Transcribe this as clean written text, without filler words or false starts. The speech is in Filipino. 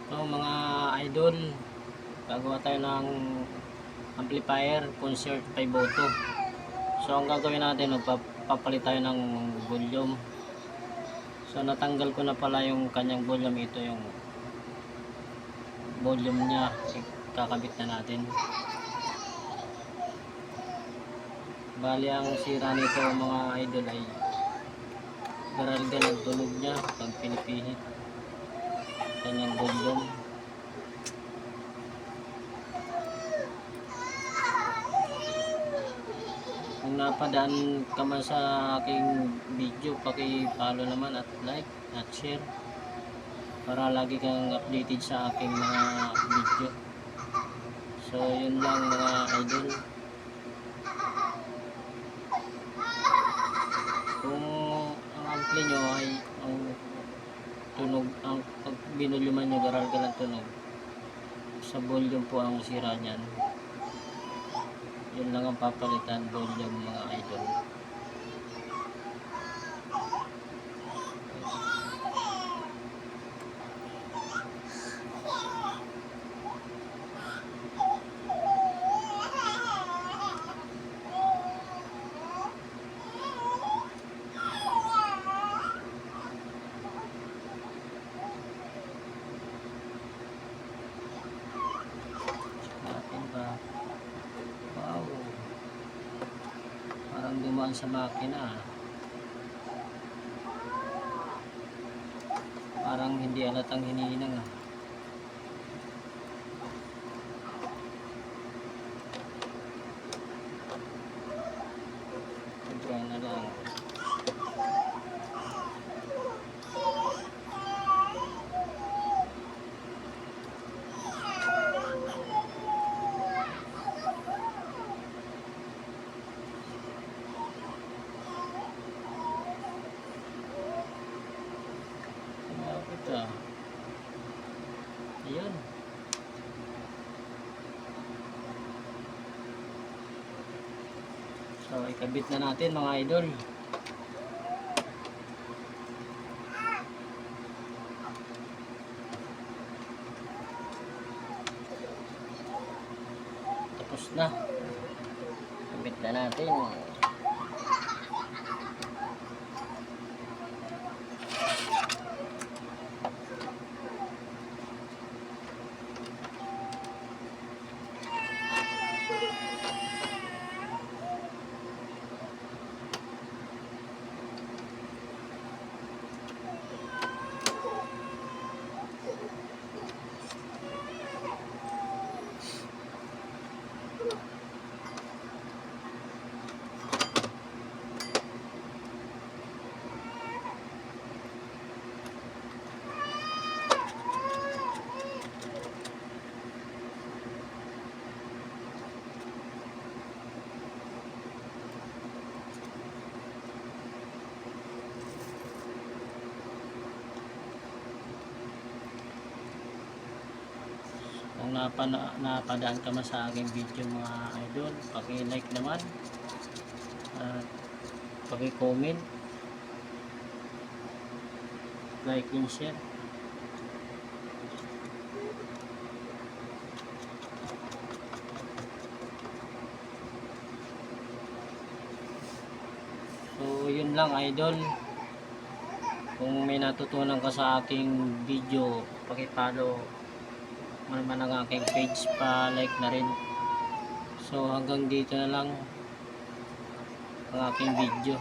So mga idol, gagawa tayo ng amplifier concert 5 auto. So ang gagawin natin, magpapalit tayo ng volume. So natanggal ko na pala yung kanyang volume. Ito yung volume niya, kakabit na natin. Bali ang sira nito mga idol ay garalgal ang tunog niya pag pinipihit kanyang volume. Kung napadaan ka man sa aking video, paki-follow naman at like at share para lagi kang updated sa aking mga video. So yun lang mga idol. Kung ang ampli nyo ay ang tunog, ang pag binuluman nyo garalgal ang tunog, sa volume po ang sira nyan. Yun lang ang papalitan, volume mga idol. Natin ba? Wow, parang dumaan sa makina. Parang hindi alatang hinihinang ah. Sobra na lang. Malapit ah. Ayun. So ikabit na natin mga idol. Tapos na. Ikabit na natin. Kung napadaan ka man sa aking video mga idol, paki-like naman at paki-comment, like and share. So yun lang idol. Kung may natutunan ka sa aking video, paki-follow naman ang aking page, pa like na rin. So hanggang dito na lang ang aking video.